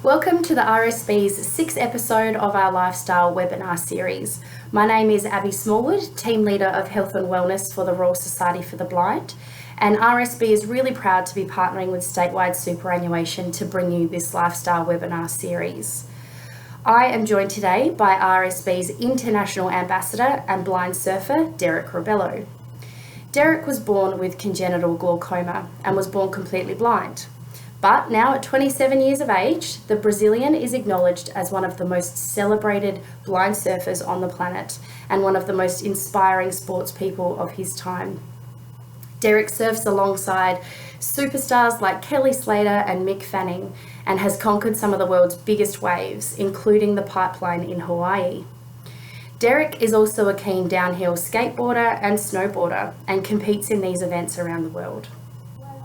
Welcome to the RSB's 6th episode of our lifestyle webinar series. My name is Abby Smallwood, Team Leader of Health and Wellness for the Royal Society for the Blind, and RSB is really proud to be partnering with statewide superannuation to bring you this lifestyle webinar series. I am joined today by RSB's International Ambassador and blind surfer, Derek Rabelo. Derek was born with congenital glaucoma and was born completely blind. But now at 27 years of age, the Brazilian is acknowledged as one of the most celebrated blind surfers on the planet and one of the most inspiring sports people of his time. Derek surfs alongside superstars like Kelly Slater and Mick Fanning and has conquered some of the world's biggest waves, including the Pipeline in Hawaii. Derek is also a keen downhill skateboarder and snowboarder and competes in these events around the world.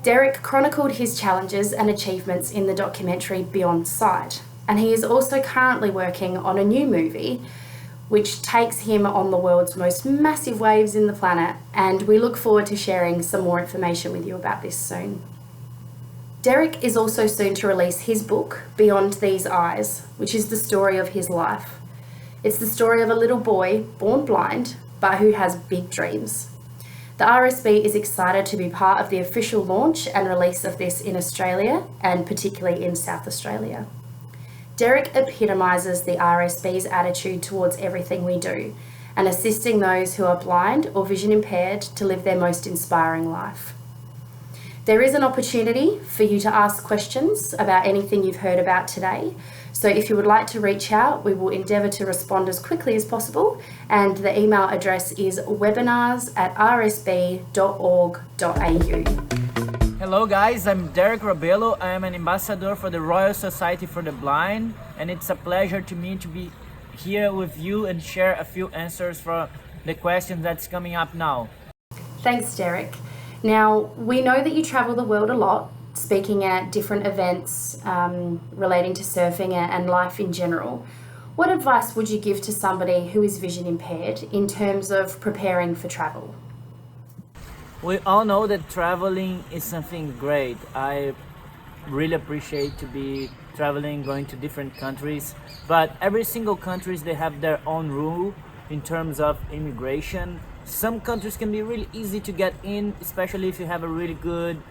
Derek chronicled his challenges and achievements in the documentary Beyond Sight, and he is also currently working on a new movie which takes him on the world's most massive waves in the planet, and we look forward to sharing some more information with you about this soon. Derek is also soon to release his book, Beyond These Eyes, which is the story of his life. It's the story of a little boy born blind, but who has big dreams. The RSB is excited to be part of the official launch and release of this in Australia, and particularly in South Australia. Derek epitomises the RSB's attitude towards everything we do, and assisting those who are blind or vision impaired to live their most inspiring life. There is an opportunity for you to ask questions about anything you've heard about today. So if you would like to reach out, we will endeavour to respond as quickly as possible, and the email address is webinars@rsb.org.au. Hello guys, I'm Derek Rabelo. I am an ambassador for the Royal Society for the Blind, and it's a pleasure to me to be here with you and share a few answers for the questions that's coming up now. Thanks, Derek. Now, we know that you travel the world a lot, speaking at different events relating to surfing and life in general. What advice would you give to somebody who is vision impaired in terms of preparing for travel? We all know that traveling is something great. I really appreciate to be traveling, going to different countries, but every single countries they have their own rule in terms of immigration. Some countries can be really easy to get in, especially if you have a really good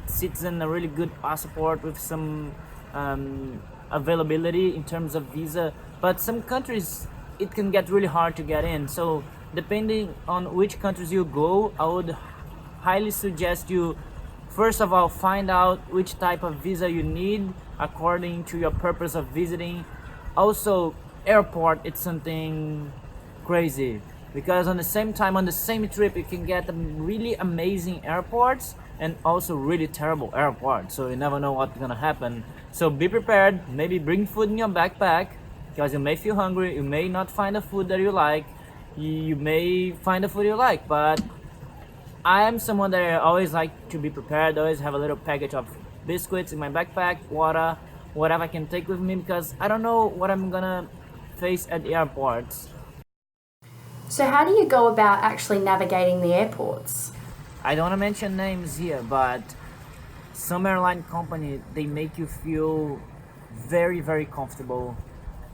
citizen, a really good passport with some availability in terms of visa. But some countries it can get really hard to get in. So depending on which countries you go, I would highly suggest you first of all find out which type of visa you need according to your purpose of visiting. Also, airport, it's something crazy because on the same time, on the same trip, you can get really amazing airports and also really terrible airports, so you never know what's gonna happen. So be prepared, maybe bring food in your backpack because you may feel hungry, you may not find the food that you like, you may find the food you like, but I am someone that I always like to be prepared, always have a little package of biscuits in my backpack, water, whatever I can take with me because I don't know what I'm gonna face at the airports. So how do you go about actually navigating the airports? I don't want to mention names here, but some airline company, they make you feel very, very comfortable.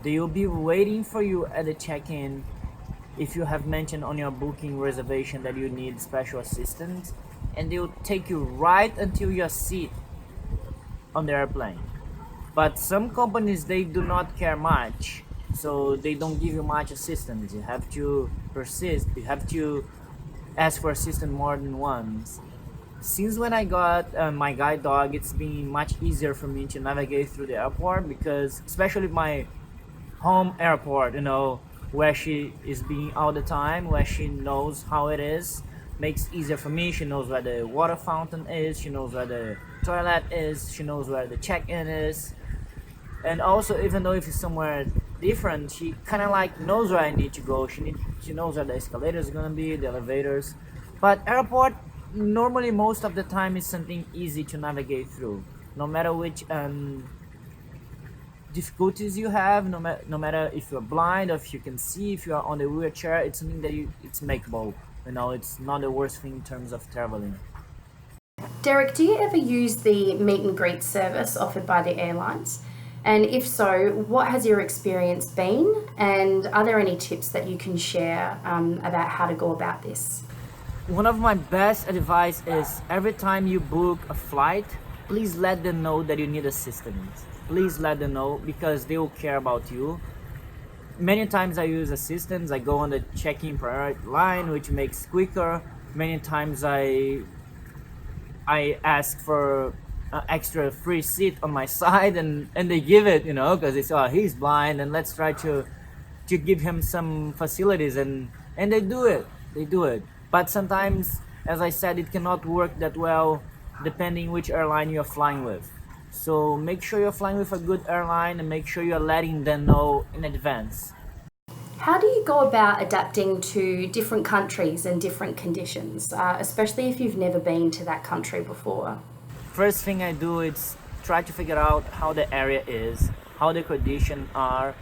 They will be waiting for you at the check-in if you have mentioned on your booking reservation that you need special assistance, and they will take you right until your seat on the airplane. But some companies, they do not care much, so they don't give you much assistance. You have to persist, you have to ask for assistance more than once. Since when I got my guide dog, it's been much easier for me to navigate through the airport because especially my home airport, where she is being all the time, where she knows how it is, makes easier for me. She knows where the water fountain is, she knows where the toilet is, she knows where the check-in is. And also, even though if it's somewhere different, she kind of like knows where I need to go. She knows where the escalator is gonna be, the elevators. But airport, normally most of the time is something easy to navigate through. No matter which difficulties you have, no matter if you're blind or if you can see, if you are on the wheelchair, it's something that it's makeable. It's not the worst thing in terms of traveling. Derek, do you ever use the meet and greet service offered by the airlines? And if so, what has your experience been? And are there any tips that you can share about how to go about this? One of my best advice is every time you book a flight, please let them know that you need assistance. Please let them know because they will care about you. Many times I use assistance. I go on the check-in priority line, which makes quicker. Many times I ask for an extra free seat on my side, and they give it, because they say, oh, he's blind, and let's try to give him some facilities, and they do it. But sometimes, as I said, it cannot work that well depending which airline you're flying with. So make sure you're flying with a good airline and make sure you're letting them know in advance. How do you go about adapting to different countries and different conditions, especially if you've never been to that country before? First thing I do is try to figure out how the area is, how the conditions are,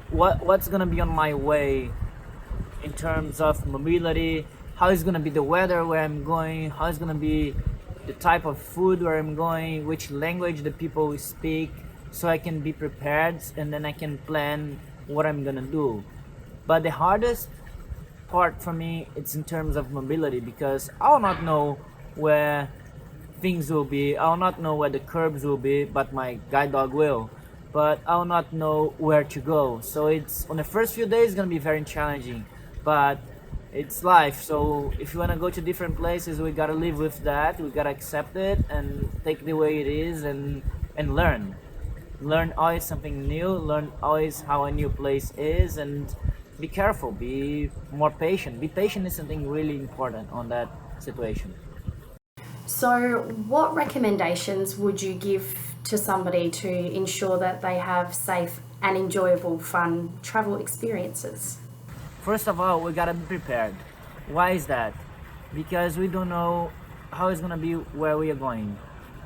what's gonna be on my way in terms of mobility, how is gonna be the weather where I'm going, how is gonna be the type of food where I'm going, which language the people speak, so I can be prepared and then I can plan what I'm gonna do. But the hardest part for me it's in terms of mobility because I'll not know where things will be. I'll not know where the curbs will be, but my guide dog will. But I'll not know where to go. So it's on the first few days it's gonna be very challenging. But it's life. So if you wanna go to different places, we gotta live with that. We gotta accept it and take the way it is and learn. Learn always something new. Learn always how a new place is and be careful. Be more patient. Be patient is something really important on that situation. So, what recommendations would you give to somebody to ensure that they have safe and enjoyable, fun travel experiences? First of all, we gotta be prepared. Why is that? Because we don't know how it's gonna be where we are going.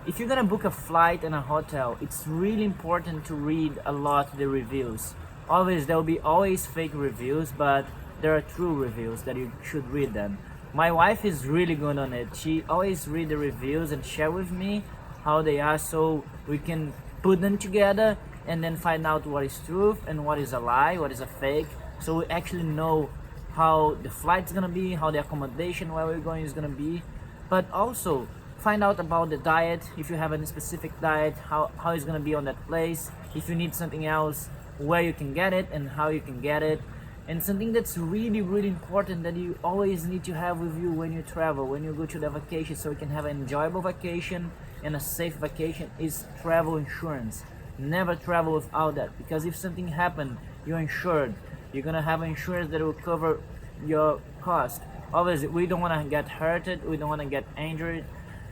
If you're gonna book a flight and a hotel, it's really important to read a lot the reviews. Always, there will be always fake reviews, but there are true reviews that you should read them. My wife is really good on it. She always read the reviews and share with me how they are so we can put them together and then find out what is truth and what is a lie, what is a fake. So we actually know how the flight's gonna be, how the accommodation where we're going is gonna be. But also find out about the diet, if you have any specific diet, how it's gonna be on that place, if you need something else, where you can get it and how you can get it. And something that's really, really important that you always need to have with you when you travel, when you go to the vacation, so you can have an enjoyable vacation and a safe vacation is travel insurance. Never travel without that because if something happens, you're insured. You're gonna have insurance that will cover your cost. Obviously, we don't want to get hurted, we don't want to get injured,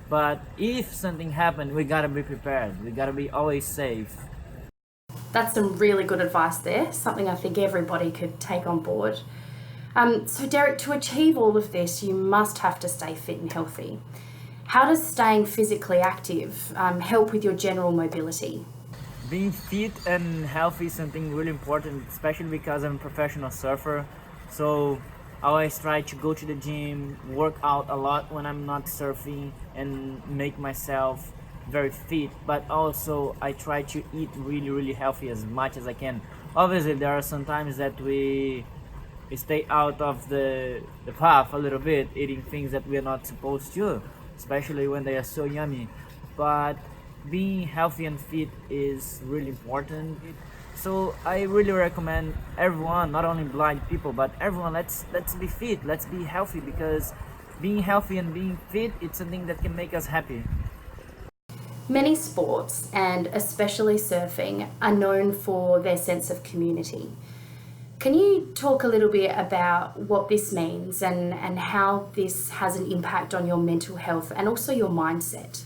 but if something happens, we gotta be prepared. We gotta be always safe. That's some really good advice there, something I think everybody could take on board. So, Derek, to achieve all of this, you must have to stay fit and healthy. How does staying physically active help with your general mobility? Being fit and healthy is something really important, especially because I'm a professional surfer. So I always try to go to the gym, work out a lot when I'm not surfing, and make myself very fit. But also I try to eat really, really healthy as much as I can. Obviously, there are some times that we stay out of the path a little bit, eating things that we're not supposed to, especially when they are so yummy. But being healthy and fit is really important. So I really recommend everyone, not only blind people, but everyone, let's be fit, let's be healthy because being healthy and being fit, it's something that can make us happy. Many sports, and especially surfing, are known for their sense of community. Can you talk a little bit about what this means and how this has an impact on your mental health and also your mindset?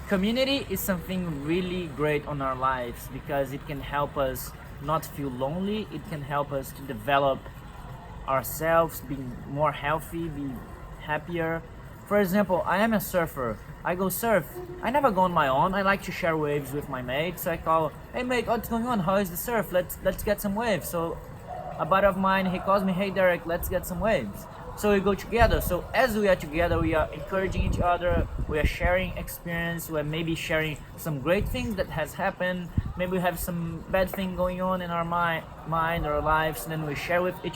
Community is something really great on our lives because it can help us not feel lonely, it can help us to develop ourselves, be more healthy, be happier. For example, I am a surfer. I go surf. I never go on my own. I like to share waves with my mates. So I call, hey mate, what's going on? How is the surf? Let's get some waves. So a buddy of mine, he calls me, hey Derek, let's get some waves. So we go together. So as we are together, we are encouraging each other. We are sharing experience. We are maybe sharing some great things that has happened, maybe we have some bad thing going on in our mind or lives, and then we share with each